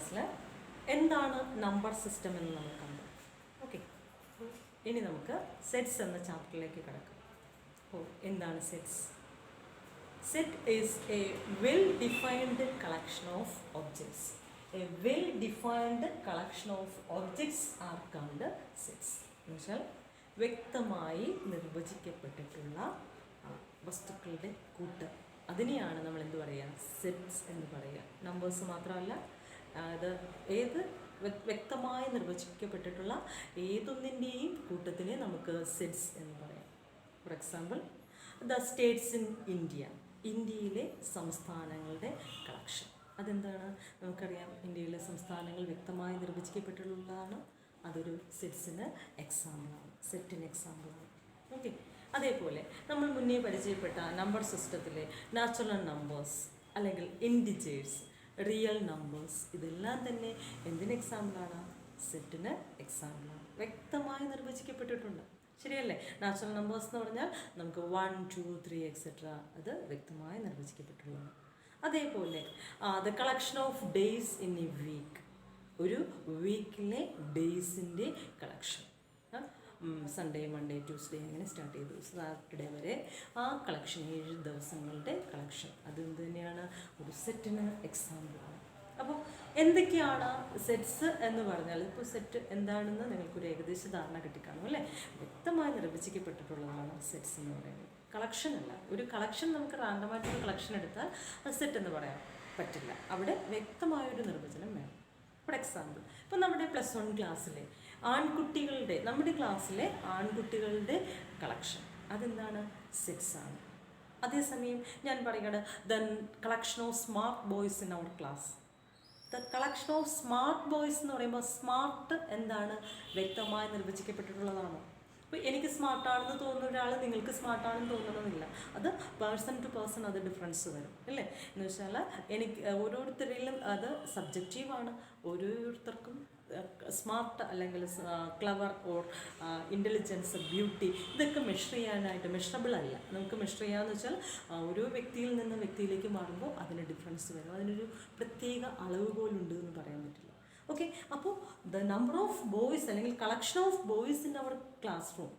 ക്ലാസ്സിൽ എന്താണ് number system എന്ന് നമ്മൾ കണ്ടു. ഓക്കെ, ഇനി നമുക്ക് സെറ്റ്സ് എന്ന ചാപ്റ്ററിലേക്ക് കിടക്കാം. അപ്പോൾ എന്താണ് sets? Set is A well defined collection of objects. A well defined collection of objects are called sets. എന്ന് വെച്ചാൽ വ്യക്തമായി നിർവചിക്കപ്പെട്ടിട്ടുള്ള വസ്തുക്കളുടെ കൂട്ട്, അതിനെയാണ് നമ്മൾ എന്ത് പറയുക? സെറ്റ്സ് എന്ന് പറയുക. നമ്പേഴ്സ് മാത്രമല്ല, അത് ഏത് വ്യക്തമായി നിർവചിക്കപ്പെട്ടിട്ടുള്ള ഏതൊന്നിൻ്റെയും കൂട്ടത്തിനെ നമുക്ക് സെറ്റ്സ് എന്ന് പറയാം. Four example, the States in India, ഇന്ത്യയിലെ സംസ്ഥാനങ്ങളുടെ കളക്ഷൻ. അതെന്താണ്? നമുക്കറിയാം, ഇന്ത്യയിലെ സംസ്ഥാനങ്ങൾ വ്യക്തമായി നിർവചിക്കപ്പെട്ടിട്ടുള്ളതാണ്. അതൊരു സെറ്റ്സിന് എക്സാമ്പിളാണ്, സെറ്റിന് എക്സാമ്പിളാണ്. ഓക്കെ, അതേപോലെ നമ്മൾ മുന്നേ പരിചയപ്പെട്ട നമ്പർ സിസ്റ്റത്തിലെ നാച്ചുറൽ നമ്പേഴ്സ് അല്ലെങ്കിൽ ഇൻഡിജേഴ്സ്, റിയൽ നമ്പേഴ്സ്, ഇതെല്ലാം തന്നെ എന്തിന് എക്സാമ്പിളാണ്? സെറ്റിന് എക്സാമ്പിളാണ്. വ്യക്തമായി നിർവചിക്കപ്പെട്ടിട്ടുണ്ട്, ശരിയല്ലേ? നാച്ചുറൽ നമ്പേഴ്സ് എന്ന് പറഞ്ഞാൽ നമുക്ക് 1, 2, 3 എക്സെട്ര, അത് വ്യക്തമായി നിർവചിക്കപ്പെട്ടുള്ളതാണ്. അതേപോലെ the collection of days in a week, ഒരു വീക്കിലെ ഡേയ്സിൻ്റെ കളക്ഷൻ. സൺഡേ, മൺഡേ, ട്യൂസ്ഡേ അങ്ങനെ സ്റ്റാർട്ട് ചെയ്തു സാറ്റർഡേ വരെ ആ കളക്ഷൻ, 7 ദിവസങ്ങളുടെ കളക്ഷൻ, അതെന്ത് തന്നെയാണ്? ഒരു സെറ്റിന് എക്സാമ്പിളാണ്. അപ്പോൾ എന്തൊക്കെയാണ് സെറ്റ്സ് എന്ന് പറഞ്ഞാൽ, ഇപ്പോൾ സെറ്റ് എന്താണെന്ന് നിങ്ങൾക്കൊരു ഏകദേശ ധാരണ കിട്ടിക്കാണും അല്ലേ? വ്യക്തമായി നിർവചിക്കപ്പെട്ടിട്ടുള്ളതാണ് സെറ്റ്സ് എന്ന് പറയുന്നത്. കളക്ഷൻ അല്ല. ഒരു കളക്ഷൻ നമുക്ക് റാൻഡമായിട്ടൊരു കളക്ഷൻ എടുത്താൽ അത് സെറ്റ് എന്ന് പറയാൻ പറ്റില്ല. അവിടെ വ്യക്തമായൊരു നിർവചനം വേണം. ഫോർ എക്സാമ്പിൾ, ഇപ്പോൾ നമ്മുടെ +1 ക്ലാസ്സിലെ ആൺകുട്ടികളുടെ, നമ്മുടെ ക്ലാസ്സിലെ ആൺകുട്ടികളുടെ കളക്ഷൻ, അതെന്താണ്? സെറ്റ്സ് ആണ്. അതേസമയം ഞാൻ പറയുകയാണ് the collection of smart boys in our class. The collection of smart boys എന്ന് പറയുമ്പോൾ സ്മാർട്ട് എന്താണ്? വ്യക്തമായി നിർവചിക്കപ്പെട്ടിട്ടുള്ളതാണ്. അപ്പോൾ എനിക്ക് സ്മാർട്ടാണെന്ന് തോന്നുന്ന ഒരാൾ നിങ്ങൾക്ക് സ്മാർട്ടാണെന്ന് തോന്നണമെന്നില്ല. അത് പേഴ്സൺ ടു പേഴ്സൺ അത് ഡിഫറൻസ് വരും അല്ലേ? എന്ന് വെച്ചാൽ എനിക്ക് ഓരോരുത്തരിലും അത് സബ്ജക്റ്റീവാണ്. ഓരോരുത്തർക്കും സ്മാർട്ട് അല്ലെങ്കിൽ ക്ലവർ ഓർ ഇൻ്റലിജൻസ്, ബ്യൂട്ടി, ഇതൊക്കെ മെഷർ ചെയ്യാനായിട്ട് മെഷറബിൾ അല്ല. നമുക്ക് മെഷർ ചെയ്യാമെന്ന് വെച്ചാൽ ഓരോ വ്യക്തിയിൽ നിന്ന് വ്യക്തിയിലേക്ക് മാറുമ്പോൾ അതിന് ഡിഫറൻസ് വരും. അതിനൊരു പ്രത്യേക അളവുകോലുണ്ട് എന്ന് പറയാൻ പറ്റില്ല. ഓക്കെ, അപ്പോൾ ദ നമ്പർ ഓഫ് ബോയ്സ് അല്ലെങ്കിൽ collection of boys in our class room,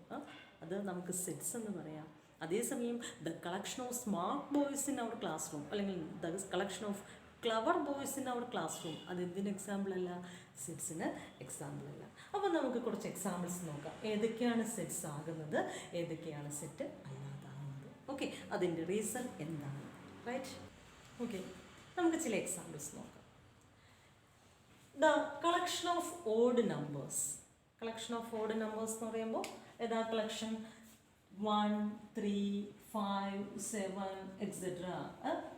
അത് നമുക്ക് സെറ്റ്സ് എന്ന് പറയാം. അതേസമയം the collection of smart boys in our class room അല്ലെങ്കിൽ the collection of clever boys in our class room, അത് എന്തിന് എക്സാമ്പിൾ അല്ല? സെറ്റ്സിന് എക്സാമ്പിൾ അല്ല. അപ്പോൾ നമുക്ക് കുറച്ച് എക്സാമ്പിൾസ് നോക്കാം. ഏതൊക്കെയാണ് സെറ്റ്സ് ആകുന്നത്, ഏതൊക്കെയാണ് സെറ്റ് അല്ലാതാകുന്നത്. ഓക്കെ, അതിൻ്റെ റീസൺ എന്താണ്? റൈറ്റ്. ഓക്കെ, നമുക്ക് ചില എക്സാമ്പിൾസ് നോക്കാം. The collection of odd numbers. Collection of odd numbers എന്ന് പറയുമ്പോൾ ഏതാ കളക്ഷൻ? 1, 3, 5, 7 എക്സെട്ര.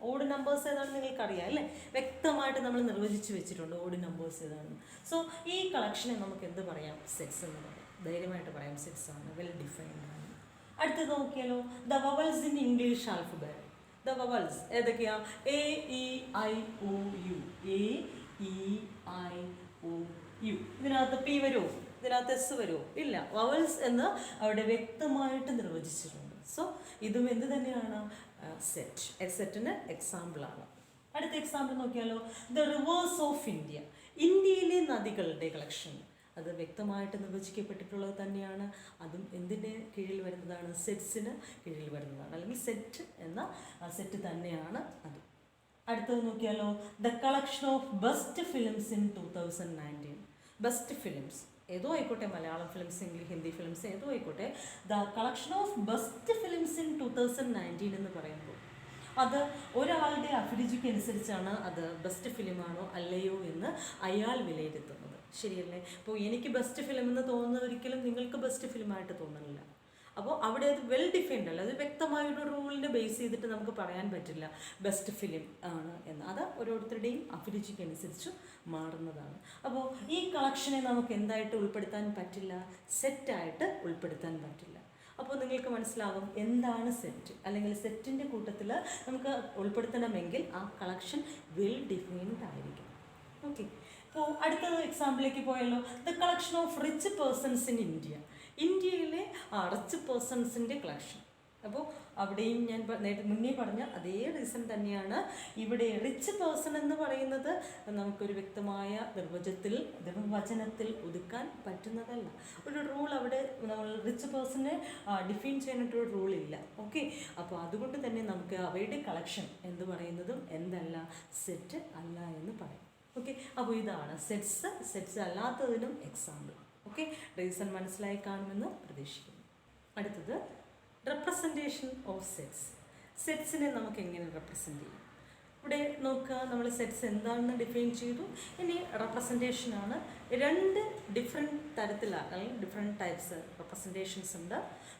ഓഡ് നമ്പേഴ്സ് ഏതാണെന്ന് നിങ്ങൾക്കറിയാം അല്ലേ? വ്യക്തമായിട്ട് നമ്മൾ നിർവചിച്ച് വെച്ചിട്ടുണ്ട് ഓഡ് നമ്പേഴ്സ് ഏതാണെന്ന്. സോ ഈ കളക്ഷനെ നമുക്ക് എന്ത് പറയാം? സെറ്റ്സ് എന്ന് പറയാം. ധൈര്യമായിട്ട് പറയാം, സെറ്റ്സ് ആണ്, വെൽ ഡിഫൈൻഡ് ആണ്. അടുത്തത് നോക്കിയാലോ, the vowels in English alphabet. The vowels ഏതൊക്കെയാ? A, E, I, O, U. A, E, I, O, U. ഇതിനകത്ത് P വരുമോ? ഇതിനകത്ത് S വരുമോ? ഇല്ല. വവൽസ് എന്ന് അവിടെ വ്യക്തമായിട്ട് നിർവചിച്ചിട്ടുണ്ട്. സോ ഇതും എന്ത് തന്നെയാണ്? സെറ്റ്. സെറ്റിന് എക്സാമ്പിളാണ്. അടുത്ത എക്സാമ്പിൾ നോക്കിയാലോ, ദ റിവേഴ്സ് ഓഫ് ഇന്ത്യ. ഇന്ത്യയിലെ നദികളുടെ കളക്ഷൻ, അത് വ്യക്തമായിട്ട് നിർവചിക്കപ്പെട്ടിട്ടുള്ളത് തന്നെയാണ്. അതും എന്തിൻ്റെ കീഴിൽ വരുന്നതാണ്? സെറ്റ്സിന് കീഴിൽ വരുന്നതാണ്, അല്ലെങ്കിൽ സെറ്റ് എന്ന സെറ്റ് തന്നെയാണ് അത്. അടുത്തത് നോക്കിയാലോ, the collection of best films in 2019. Best films ഏതോ ആയിക്കോട്ടെ, Malayalam films, English, Hindi films ഏതോ ആയിക്കോട്ടെ, the collection of best films in 2019 എന്ന് പറയുമ്പോൾ അത് ഒരാളുടെ അഭിരുചിക്ക് അനുസരിച്ചാണ് അത് ബെസ്റ്റ് ഫിലിമാണോ അല്ലയോ എന്ന് അയാൾ വിലയിരുത്തുന്നത്, ശരിയല്ലേ? അപ്പോൾ എനിക്ക് ബെസ്റ്റ് ഫിലിം എന്ന് തോന്നുന്നത് ഒരിക്കലും നിങ്ങൾക്ക് ബെസ്റ്റ് ഫിലിമായിട്ട് തോന്നുന്നില്ല. അപ്പോൾ അവിടെ അത് വെൽ ഡിഫൈൻഡ് അല്ല, അത് വ്യക്തമായൊരു റൂളിനെ ബേസ് ചെയ്തിട്ട് നമുക്ക് പറയാൻ പറ്റില്ല ബെസ്റ്റ് ഫിലിം ആണ് എന്ന്. അത് ഓരോരുത്തരുടെയും അഭിരുചിക്ക് അനുസരിച്ച് മാറുന്നതാണ്. അപ്പോൾ ഈ കളക്ഷനെ നമുക്ക് എന്തായിട്ട് ഉൾപ്പെടുത്താൻ പറ്റില്ല? സെറ്റായിട്ട് ഉൾപ്പെടുത്താൻ പറ്റില്ല. അപ്പോൾ നിങ്ങൾക്ക് മനസ്സിലാകും എന്താണ് സെറ്റ്, അല്ലെങ്കിൽ സെറ്റിൻ്റെ കൂട്ടത്തിൽ നമുക്ക് ഉൾപ്പെടുത്തണമെങ്കിൽ ആ കളക്ഷൻ വെൽ ഡിഫൈൻഡ് ആയിരിക്കും. ഓക്കെ, അപ്പോൾ അടുത്ത എക്സാമ്പിളിലേക്ക് പോയല്ലോ, the collection of rich persons in India. ഇന്ത്യയിലെ റിച്ച് പേഴ്സൺസിൻ്റെ കളക്ഷൻ, അപ്പോൾ അവിടെയും ഞാൻ മുന്നേ പറഞ്ഞ അതേ റീസൺ തന്നെയാണ് ഇവിടെ. റിച്ച് പേഴ്സൺ എന്ന് പറയുന്നത് നമുക്കൊരു വ്യക്തമായ നിർവചനത്തിൽ ഒതുക്കാൻ പറ്റുന്നതല്ല. ഒരു റൂൾ അവിടെ നമ്മൾ റിച്ച് പേഴ്സണെ ഡിഫൈൻ ചെയ്യാനായിട്ടൊരു റൂളില്ല. ഓക്കെ, അപ്പോൾ അതുകൊണ്ട് തന്നെ നമുക്ക് അവയുടെ കളക്ഷൻ എന്ന് പറയുന്നതും എന്തല്ല, സെറ്റ് അല്ല എന്ന് പറയും. ഓക്കെ, അപ്പോൾ ഇതാണ് സെറ്റ്സ് അല്ലാത്തതിനും എക്സാമ്പിൾ. ഓക്കെ, റീസൺ മനസ്സിലായി കാണുമെന്ന് പ്രതീക്ഷിക്കുന്നു. അടുത്തത് റെപ്രസെൻറ്റേഷൻ ഓഫ് സെറ്റ്സിനെ നമുക്ക് എങ്ങനെ റെപ്രസെൻ്റ് ചെയ്യും? ഇവിടെ നോക്കുക, നമ്മൾ സെറ്റ്സ് എന്താണെന്ന് ഡിഫൈൻ ചെയ്തു. ഇനി റെപ്രസെൻറ്റേഷനാണ്. 2 ഡിഫറെൻറ്റ് തരത്തിലാണ്, അല്ലെങ്കിൽ ഡിഫറെൻറ്റ് ടൈപ്സ് റെപ്രസെൻറ്റേഷൻസ് ഉണ്ട്.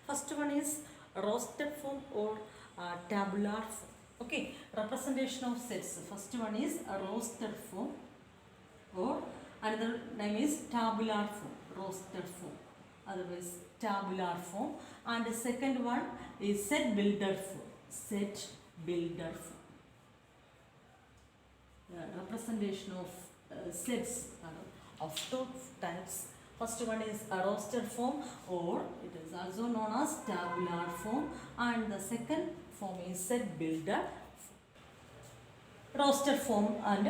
First one is roasted form or tabular form. Okay, representation of sets, first one is roasted form or another name is tabular form, rostered form, otherwise tabular form, and the second one is set builder form. Representation of sets of 2 types. First one is a rostered form, or it is also known as tabular form, and the second form is set builder form. Rostered form and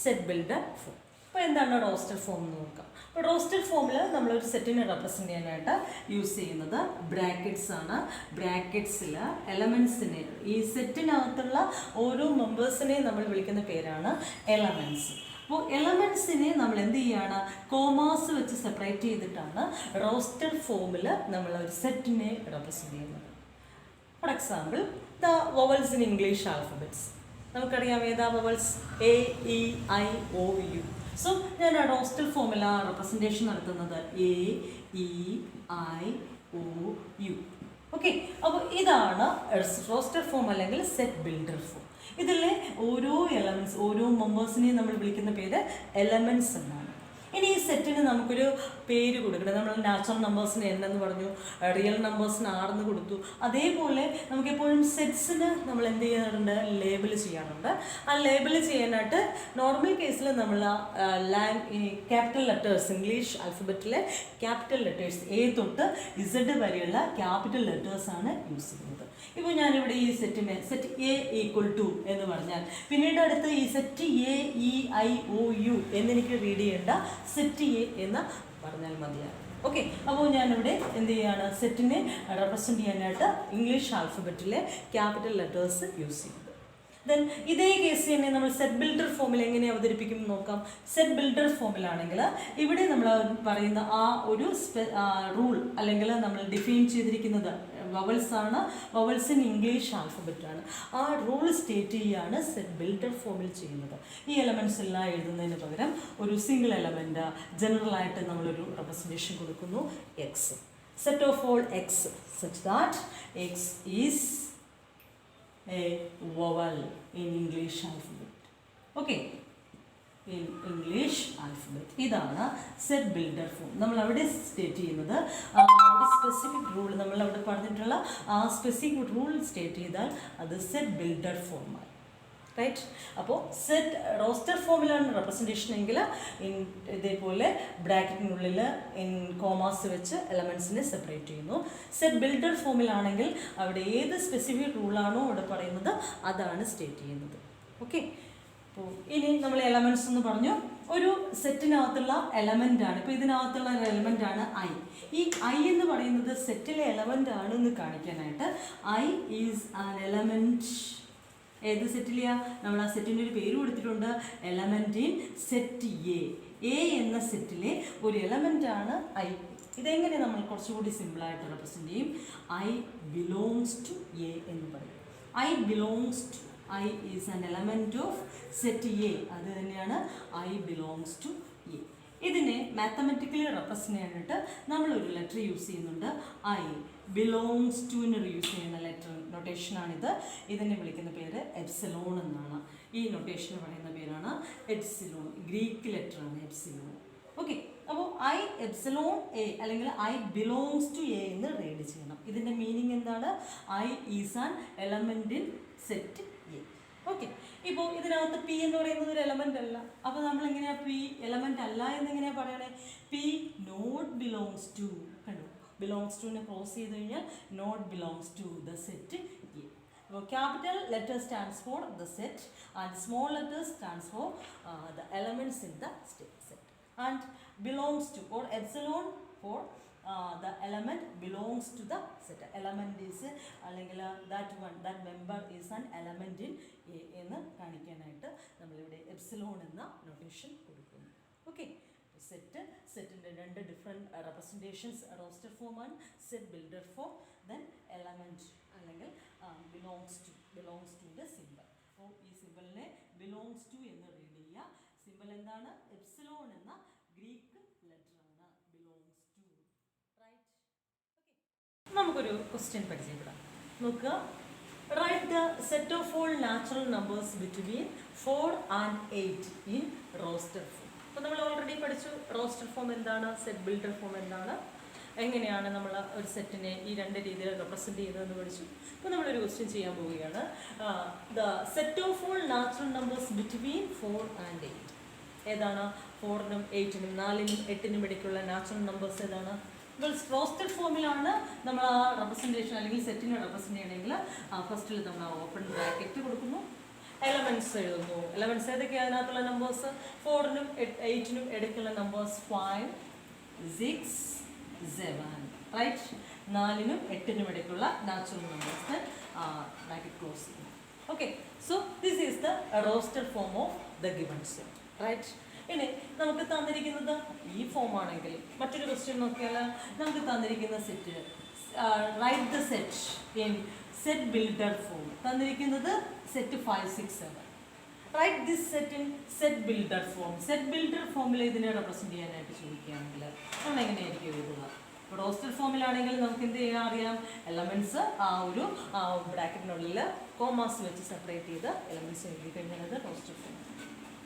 set builder form. അപ്പോൾ എന്താണ് roasted form എന്ന് നോക്കാം. അപ്പോൾ roasted ഫോമിൽ നമ്മളൊരു സെറ്റിനെ represent ചെയ്യാനായിട്ട് use ചെയ്യുന്നത് ബ്രാക്കറ്റ്സ് ആണ്. ബ്രാക്കറ്റ്സിൽ എലമെൻസിനെ, ഈ സെറ്റിനകത്തുള്ള ഓരോ മെമ്പേഴ്സിനെയും നമ്മൾ വിളിക്കുന്ന പേരാണ് എലമെൻറ്റ്സ്. അപ്പോൾ എലമെൻസിനെ നമ്മൾ എന്ത് ചെയ്യുകയാണ്, കോമാസ് വെച്ച് സെപ്പറേറ്റ് ചെയ്തിട്ടാണ് റോസ്റ്റഡ് ഫോമിൽ നമ്മൾ ഒരു സെറ്റിനെ റെപ്രസെൻ്റ് ചെയ്യുന്നത്. For example, the vowels in English alphabets. നമുക്കറിയാം ഏതാ vowels? A, E, I, O, U. So ഞാൻ റോസ്റ്റഡ് ഫോമിൽ റെപ്രസെൻറ്റേഷൻ നടത്തുന്നത് A, E, I, O, U. Okay, അപ്പോൾ ഇതാണ് റോസ്റ്റഡ് ഫോം അല്ലെങ്കിൽ സെറ്റ് ബിൽഡർ ഫോം. ഇതിലെ ഓരോ എലമെൻറ്റ്സ്, ഓരോ മെമ്പേഴ്സിനെയും നമ്മൾ വിളിക്കുന്ന പേര് എലമെൻറ്റ്സ് എന്നാണ്. ഇനി ഈ സെറ്റിന് നമുക്കൊരു പേര് കൊടുക്കണം. നമ്മൾ നാച്ചുറൽ നമ്പേഴ്സിന് n എന്ന് പറഞ്ഞു, റിയൽ നമ്പേഴ്സിന് r എന്ന് കൊടുത്തു. അതേപോലെ നമുക്കെപ്പോഴും സെറ്റ്സിന് നമ്മൾ എന്ത് ചെയ്യാറുണ്ട്, ലേബിൾ ചെയ്യാറുണ്ട്. ആ ലേബിൾ ചെയ്യാനായിട്ട് നോർമൽ കേസിൽ നമ്മൾ ക്യാപിറ്റൽ ലെറ്റേഴ്സ്, ഇംഗ്ലീഷ് ആൽഫബറ്റിലെ ക്യാപിറ്റൽ ലെറ്റേഴ്സ് എ തൊട്ട് ഇസഡ് വരെയുള്ള ക്യാപിറ്റൽ ലെറ്റേഴ്സാണ് യൂസ് ചെയ്യുന്നത്. ഇപ്പോൾ ഞാനിവിടെ ഈ സെറ്റിനെ സെറ്റ് എ ഈക്വൽ ടു എന്ന് പറഞ്ഞാൽ, പിന്നീട് അടുത്ത് ഈ set A, E, I, O, U എന്നെനിക്ക് റീഡ് ചെയ്യേണ്ട സെറ്റ് എ എന്ന് പറഞ്ഞാൽ മതിയാണ്. ഓക്കെ, അപ്പോൾ ഞാനിവിടെ എന്ത് ചെയ്യുകയാണ്, സെറ്റിനെ റെപ്രസെൻ്റ് ചെയ്യാനായിട്ട് ഇംഗ്ലീഷ് ആൽഫബറ്റിലെ ക്യാപിറ്റൽ ലെറ്റേഴ്സ് യൂസ് ചെയ്യുന്നത്. ദെൻ ഇതേ കേസ് തന്നെ നമ്മൾ സെറ്റ് ബിൽഡർ ഫോമിൽ എങ്ങനെ അവതരിപ്പിക്കും നോക്കാം. സെറ്റ് ബിൽഡർ ഫോമിലാണെങ്കിൽ ഇവിടെ നമ്മൾ പറയുന്ന ആ ഒരു റൂൾ അല്ലെങ്കിൽ നമ്മൾ ഡിഫൈൻ ചെയ്തിരിക്കുന്നത് വവൽസ് ആണ്. വവൽസ് ഇൻ ഇംഗ്ലീഷ് ആൽഫബറ്റാണ്. ആ റൂൾ സ്റ്റേറ്റ് ചെയ്യുകയാണ് സെറ്റ് ബിൽഡർ ഫോമിൽ ചെയ്യുന്നത്. ഈ എലമെൻറ്റ്സ് എല്ലാം എഴുതുന്നതിന് പകരം ഒരു സിംഗിൾ എലമെൻറ്റ് ജനറലായിട്ട് നമ്മളൊരു റെപ്രസെൻറ്റേഷൻ കൊടുക്കുന്നു, X. Set of all X such that X is a vowel in English alphabet. Okay, in English alphabet. ഇതാണ് സെറ്റ് ബിൽഡർ ഫോം. നമ്മൾ അവിടെ സ്റ്റേറ്റ് ചെയ്യുന്നത് ഒരു സ്പെസിഫിക് റൂൾ, നമ്മൾ അവിടെ പറഞ്ഞിട്ടുള്ള ആ സ്പെസിഫിക് റൂൾ സ്റ്റേറ്റ് ചെയ്താൽ അത് സെറ്റ് ബിൽഡർ ഫോമായി. റൈറ്റ്, അപ്പോൾ സെറ്റ് റോസ്റ്റർ ഫോമിലാണ് റെപ്രസെൻറ്റേഷൻ എങ്കിൽ ഇതേപോലെ ബ്രാക്കറ്റിനുള്ളിൽ ഇൻ കോമാസ് വെച്ച് എലമെൻറ്റ്സിനെ സെപ്പറേറ്റ് ചെയ്യുന്നു. സെറ്റ് ബിൽഡർ ഫോമിലാണെങ്കിൽ അവിടെ ഏത് സ്പെസിഫിക് റൂളാണോ അവിടെ പറയുന്നത് അതാണ് സ്റ്റേറ്റ് ചെയ്യുന്നത്. ഓക്കെ, അപ്പോൾ ഇനി നമ്മൾ എലമെൻറ്റ്സ് എന്ന് പറഞ്ഞു. ഒരു സെറ്റിനകത്തുള്ള എലമെൻ്റാണ്, ഇപ്പോൾ ഇതിനകത്തുള്ള ഒരു എലമെൻ്റാണ് ഐ. ഈ ഐ എന്ന് പറയുന്നത് സെറ്റിലെ എലമെൻ്റ് ആണ് എന്ന് കാണിക്കാനായിട്ട് ഐ ഈസ് ആൻ എലമെൻറ്റ്. ഏത് സെറ്റിലെയാണ്? നമ്മൾ ആ സെറ്റിൻ്റെ ഒരു പേര് കൊടുത്തിട്ടുണ്ട്, element in set A. A എന്ന സെറ്റിലെ ഒരു എലമെൻ്റാണ് ഐ. ഇതെങ്ങനെ നമ്മൾ കുറച്ചുകൂടി സിമ്പിളായിട്ട് റെപ്രസെൻ്റ് ചെയ്യും? ഐ ബിലോങ്സ് ടു എ എന്ന് പറയും. I belongs to, I is an element of set A. അത് തന്നെയാണ് ഐ ബിലോങ്സ് ടു എ. ഇതിനെ മാത്തമെറ്റിക്കലി റെപ്രസെൻ്റ് ചെയ്യാനായിട്ട് നമ്മളൊരു ലെറ്റർ യൂസ് ചെയ്യുന്നുണ്ട്. ഐ ബിലോങ്സ് ടുവിന് യൂസ് ചെയ്യുന്ന ലെറ്റർ നൊട്ടേഷനാണിത്. ഇതിനെ വിളിക്കുന്ന പേര് എപ്സിലോൺ എന്നാണ്. ഈ നൊട്ടേഷന് പറയുന്ന പേരാണ് എപ്സിലോൺ. ഗ്രീക്ക് ലെറ്ററാണ് എപ്സിലോൺ. ഓക്കെ, അപ്പോൾ ഐ എപ്സിലോൺ എ അല്ലെങ്കിൽ ഐ ബിലോങ്സ് ടു എ എന്ന് റീഡ് ചെയ്യണം. ഇതിൻ്റെ മീനിങ് എന്താണ്? I is an element in set A. Okay, ഇപ്പോൾ ഇതിനകത്ത് പി എന്ന് പറയുന്നത് ഒരു എലമെൻ്റ് അല്ല. അപ്പോൾ നമ്മളെങ്ങനെയാണ് പി എലമെൻ്റ് അല്ല എന്നെങ്ങനെയാണ് പറയണേ? P not belongs to. കണ്ടു, ബിലോങ്സ് ടുവിനെ ക്രോസ് ചെയ്ത് കഴിഞ്ഞാൽ not belongs to the set A. അപ്പോൾ capital letter stands for the set and small letters stands for the elements in the set and belongs to or epsilon for the element belongs to the set. Element is അല്ലെങ്കിൽ that member is an element in A എന്ന് കാണിക്കാനായിട്ട് നമ്മളിവിടെ epsilon എന്ന notation കൊടുക്കുന്നു. Okay, സെറ്റിൻ്റെ രണ്ട് different representations, roster form and set builder form, then element അല്ലെങ്കിൽ belongs ടുവിൻ്റെ സിമ്പിൾ. അപ്പോൾ ഈ സിമ്പിളിനെ ബിലോങ്സ് ടു എന്ന് റീഡ് ചെയ്യുക. സിമ്പിൾ എന്താണ്? എപ്സിലോൺ എന്ന ഗ്രീക്ക് ലെറ്റർ ആണ് ബിലോങ്സ് ടു. റൈറ്റ്? ഓക്കെ, നമുക്കൊരു ക്വസ്റ്റ്യൻ പരിചയപ്പെടാം. നോക്കുക, write the set of all natural numbers between 4 and 8 in roster form. അപ്പോൾ നമ്മൾ ഓൾറെഡി പഠിച്ചു റോസ്റ്റർ ഫോം എന്താണ്, സെറ്റ് ബിൽഡർ ഫോം എന്താണ്, എങ്ങനെയാണ് നമ്മൾ ഒരു സെറ്റിനെ ഈ രണ്ട് രീതിയിൽ റെപ്രസെൻറ്റ് ചെയ്യുന്നതെന്ന് പഠിച്ചു. അപ്പോൾ നമ്മളൊരു ക്വസ്റ്റ്യൻ ചെയ്യാൻ പോവുകയാണ്. The set of all natural numbers between 4 and 8. ഏതാണ്? 4നും 8നും 4നും 8നും ഇടയ്ക്കുള്ള നാച്ചുറൽ നമ്പേഴ്സ് ഏതാണ്? ഇപ്പോൾ റോസ്റ്റർ ഫോമിലാണ് നമ്മൾ ആ റെപ്രസെൻറ്റേഷൻ അല്ലെങ്കിൽ സെറ്റിനെ റെപ്രസെൻറ്റ് ചെയ്യണമെങ്കിൽ ഫസ്റ്റിൽ നമ്മൾ ഓപ്പൺ ബ്രാക്കറ്റ് കൊടുക്കുന്നു, എലമെൻറ്റ്സ് എഴുതുന്നു. എലമെൻറ്റ്സ് ഏതൊക്കെയാണ് അതിനകത്തുള്ള നമ്പേഴ്സ്? 4നും 8നും ഇടയ്ക്കുള്ള നമ്പേഴ്സ് 5, 6, 7. റൈറ്റ്? 4നും 8നും ഇടയ്ക്കുള്ള നാച്ചുറൽ നമ്പേഴ്സ് ബ്രാക്കറ്റ് ക്ലോസ് ചെയ്യുന്നു. Okay, so this is the roster form of the given set. Right? ഇനി നമുക്ക് തന്നിരിക്കുന്നത് ഈ ഫോം ആണെങ്കിൽ മറ്റൊരു ക്വസ്റ്റ്യൻ നോക്കിയാൽ നമുക്ക് തന്നിരിക്കുന്ന set right the set in set builder form. തന്നിരിക്കുന്നത് set 5, 6, 7. Right this set in set builder form. Set builder ഫോമിൽ ഇതിനെ റെപ്രസെൻറ്റ് ചെയ്യാനായിട്ട് ചോദിക്കുകയാണെങ്കിൽ നമ്മൾ എങ്ങനെയായിരിക്കും എഴുതുക? റോസ്റ്റർ ഫോമിലാണെങ്കിൽ നമുക്ക് എന്ത് ചെയ്യാൻ അറിയാം? എലമെൻറ്റ്സ് ആ ഒരു ബ്രാക്കറ്റിനുള്ളിൽ കോമാസ് വെച്ച് സെപ്പറേറ്റ് ചെയ്ത് എലമെൻറ്റ്സ് എഴുതി കഴിഞ്ഞാൽ അത് റോസ്റ്റർ ഫോം.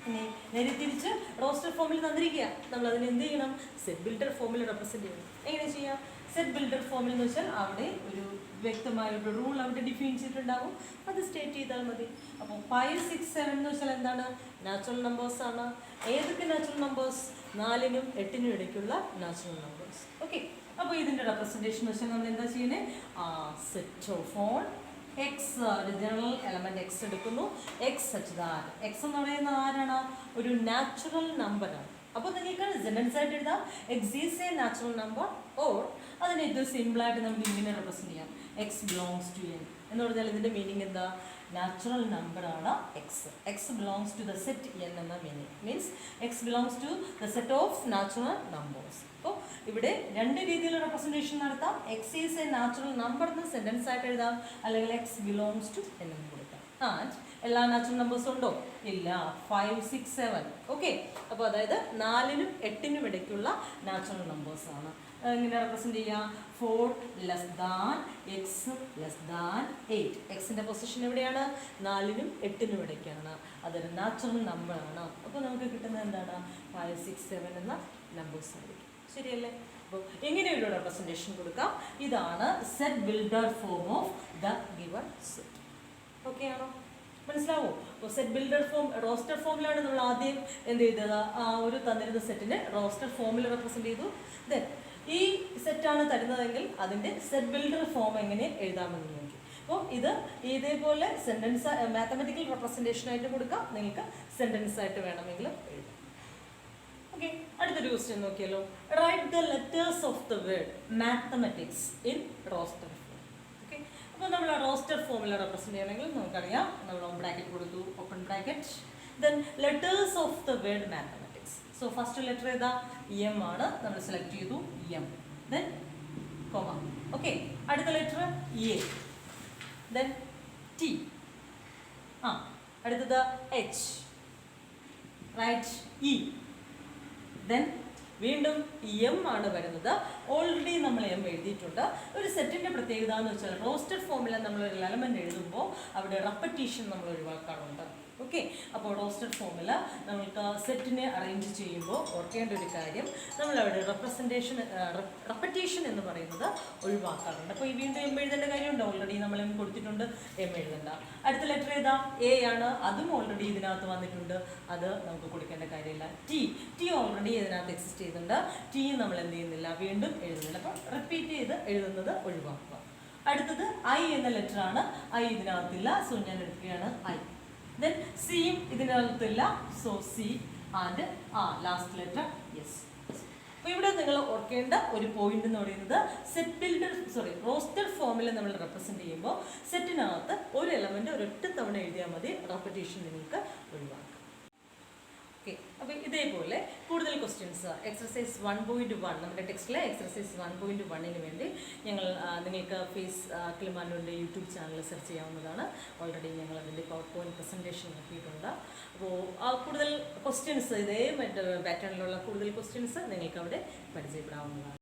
ഇനി നേരെ തിരിച്ച് റോസ്റ്റർ ഫോമിൽ തന്നിരിക്കുക, നമ്മൾ അതിന് എന്ത് ചെയ്യണം? സെറ്റ് ബിൽഡർ ഫോമിൽ റെപ്രസെൻറ്റ് ചെയ്യണം. എങ്ങനെ ചെയ്യാം? സെറ്റ് ബിൽഡർ ഫോമിൽ എന്ന് വെച്ചാൽ അവിടെ ഒരു വ്യക്തമായൊരു റൂൾ അവിടെ ഡിഫൈൻ ചെയ്തിട്ടുണ്ടാവും, അത് സ്റ്റേറ്റ് ചെയ്താൽ മതി. അപ്പോൾ 5, 6, 7 എന്ന് വെച്ചാൽ എന്താണ്? നാച്ചുറൽ നമ്പേഴ്സ് ആണ്. ഏതൊക്കെ നാച്ചുറൽ നമ്പേഴ്സ്? 4നും 8നും ഇടയ്ക്കുള്ള നാച്ചുറൽ നമ്പേഴ്സ്. ഓക്കെ, അപ്പോൾ ഇതിൻ്റെ റെപ്രസെൻറ്റേഷൻ എന്ന് വെച്ചാൽ നമ്മൾ എന്താ ചെയ്യുന്നത്? സെറ്റ് ഓഫ് ഓൾ എക്സ്, ഒരു ജനറൽ എലമെൻറ്റ് എക്സ് എടുക്കുന്നു. എക്സ് സച്ച് ദാറ്റ്, എക്സ് എന്ന് പറയുന്നത് ആരാണ്? ഒരു നാച്ചുറൽ നമ്പറാണ്. അപ്പോൾ നിങ്ങൾക്ക് സെൻറ്റൻസ് ആയിട്ട് എഴുതാം X is a natural number, or അതിനെ ഏറ്റവും സിമ്പിളായിട്ട് നമുക്ക് ഇങ്ങനെ റെപ്രസെൻറ്റ് ചെയ്യാം, എക്സ് ബിലോങ്സ് ടു എൻ എന്ന് പറഞ്ഞാൽ ഇതിൻ്റെ മീനിങ് എന്താ? നാച്ചുറൽ നമ്പറാണ് X. X belongs to the set N എന്ന meaning means X belongs to the set of natural numbers. അപ്പോൾ ഇവിടെ രണ്ട് രീതിയിലുള്ള റെപ്രസെൻറ്റേഷൻ നടത്താം. X is a natural number എന്ന് സെൻറ്റൻസ് ആയിട്ട് എഴുതാം, അല്ലെങ്കിൽ എക്സ് ബിലോങ്സ് ടു എൻ എന്ന് കൊടുക്കാം. ആൻഡ് എല്ലാ നാച്ചുറൽ നമ്പേഴ്സും ഉണ്ടോ? ഇല്ല. 5, 6, 7. ഓക്കെ, അപ്പോൾ അതായത് 4നും 8നും ഇടയ്ക്കുള്ള നാച്ചുറൽ നമ്പേഴ്സാണ്. ഇങ്ങനെ റെപ്രസെൻറ്റ് ചെയ്യാം 4 less than X less than 8. എക്സിൻ്റെ പൊസിഷൻ എവിടെയാണ്? 4നും 8നും ഇടയ്ക്കാണ്. അതൊരു നാച്ചുറൽ നമ്പറാണ്. അപ്പോൾ നമുക്ക് കിട്ടുന്നത് എന്താണ്? 5, 6, 7 എന്ന നമ്പേഴ്സ് ആയിരിക്കും. ശരിയല്ലേ? അപ്പോൾ എങ്ങനെയൊരു റെപ്രസെൻറ്റേഷൻ കൊടുക്കാം? ഇതാണ് set builder form of the given set. Okay ആണോ? മനസ്സിലാവോ? അപ്പോൾ സെറ്റ് ബിൽഡർ ഫോം റോസ്റ്റർ ഫോമിലാണ് നമ്മൾ ആദ്യം എന്ത് ചെയ്തത്? ആ ഒരു തന്നിരുന്ന സെറ്റിനെ റോസ്റ്റർ ഫോമിൽ റെപ്രസെൻറ്റ് ചെയ്തു. ദെൻ ഈ സെറ്റാണ് തരുന്നതെങ്കിൽ അതിൻ്റെ സെറ്റ് ബിൽഡർ ഫോം എങ്ങനെ എഴുതാമെന്ന് നോക്കി. അപ്പോൾ ഇത് ഇതേപോലെ സെൻറ്റൻസ് മാത്തമാറ്റിക്കൽ റെപ്രസെൻറ്റേഷനായിട്ട് കൊടുക്കാം, നിങ്ങൾക്ക് സെൻറ്റൻസ് ആയിട്ട് വേണമെങ്കിലും എഴുതാം. ഓക്കെ, അടുത്തൊരു ക്വസ്റ്റ്യൻ നോക്കിയല്ലോ. Write the letters of the word mathematics in roster form. Okay, അപ്പോൾ നമ്മൾ റോസ്റ്റർ ഫോമിൽ റെപ്രസെൻറ്റ് ചെയ്യണമെങ്കിൽ നമുക്കറിയാം, നമ്മൾ ബ്രാക്കറ്റ് കൊടുത്തു, open bracket, then letters of the word mathematics. So first letter ഏതാ? എം ആണ്, നമ്മൾ സെലക്ട് ചെയ്തു എം, ദെൻ കോമ. ഓക്കെ, അടുത്ത ലെറ്റർ എ, ദെൻ ടി, അടുത്തത് എച്ച്, റൈറ്റ് ഇ, ദെൻ വീണ്ടും എം ആണ് വരുന്നത്. ഓൾറെഡി നമ്മൾ എം എഴുതിയിട്ടുണ്ട്. ഒരു സെറ്റിൻ്റെ പ്രത്യേകത എന്ന് വെച്ചാൽ റോസ്റ്റർ ഫോമിൽ നമ്മളൊരു എലമെൻറ്റ് എഴുതുമ്പോൾ അവിടെ റെപ്പറ്റീഷൻ നമ്മൾ ഒഴിവാക്കാറുണ്ട്. ഓക്കെ. അപ്പോൾ റോസ്റ്റഡ് ഫോമിൽ നമ്മൾക്ക് സെറ്റിനെ അറേഞ്ച് ചെയ്യുമ്പോൾ ഓർക്കേണ്ട ഒരു കാര്യം, നമ്മളവിടെ റെപ്പറ്റീഷൻ എന്ന് പറയുന്നത് ഒഴിവാക്കാറുണ്ട്. അപ്പോൾ ഈ വീണ്ടും എം എഴുതേണ്ട കാര്യമുണ്ട്, ഓൾറെഡി നമ്മൾ എം കൊടുത്തിട്ടുണ്ട്, എം എഴുതണ്ട. അടുത്ത ലെറ്റർ ഏതാ? എ ആണ്, അതും ഓൾറെഡി ഇതിനകത്ത് വന്നിട്ടുണ്ട്, അത് നമുക്ക് കൊടുക്കേണ്ട കാര്യമില്ല. ടി ഓൾറെഡി ഇതിനകത്ത് എക്സിസ്റ്റ് ചെയ്യുന്നുണ്ട്, ടി നമ്മൾ എന്ത് ചെയ്യുന്നില്ല, വീണ്ടും എഴുതുന്നില്ല. അപ്പോൾ റിപ്പീറ്റ് ചെയ്ത് എഴുതുന്നത് ഒഴിവാക്കുക. അടുത്തത് ഐ എന്ന ലെറ്റർ ആണ്, ഐ ഇതിനകത്തില്ല, സോ ഞാൻ എടുക്കുകയാണ് ഐ. ദെൻ സിയും ഇതിനകത്തില്ല, so C and last letter yes. അപ്പോൾ ഇവിടെ നിങ്ങൾ ഓർക്കേണ്ട ഒരു പോയിന്റ് എന്ന് പറയുന്നത് റോസ്റ്റഡ് ഫോമിൽ നമ്മൾ റെപ്രസെന്റ് ചെയ്യുമ്പോൾ സെറ്റിനകത്ത് ഒരു എലമെന്റ് ഒരൊറ്റ തവണ എഴുതിയാൽ മതി, റെപ്പറ്റീഷൻ നിങ്ങൾക്ക് ഒഴിവാക്കാം. ഓക്കെ. അപ്പോൾ ഇതേപോലെ കൂടുതൽ ക്വസ്റ്റ്യൻസ് എക്സർസൈസ് 1.1 നമ്മുടെ ടെക്സ്റ്റിലെ എക്സർസൈസ് 1.1 വേണ്ടി നിങ്ങൾക്ക് ഫേസ് കിളിമാനൂരിൻ്റെ യൂട്യൂബ് ചാനൽ സെർച്ച് ചെയ്യാവുന്നതാണ്. ഓൾറെഡി ഞങ്ങൾ അതിൻ്റെ പവർ പോയിന്റ് പ്രസൻറ്റേഷൻ നോക്കിയിട്ടുണ്ട്. അപ്പോൾ കൂടുതൽ ക്വസ്റ്റ്യൻസ് ഇതേ പാറ്റേണിലുള്ള കൂടുതൽ ക്വസ്റ്റ്യൻസ് നിങ്ങൾക്ക് അവിടെ പരിചയപ്പെടാവുന്നതാണ്.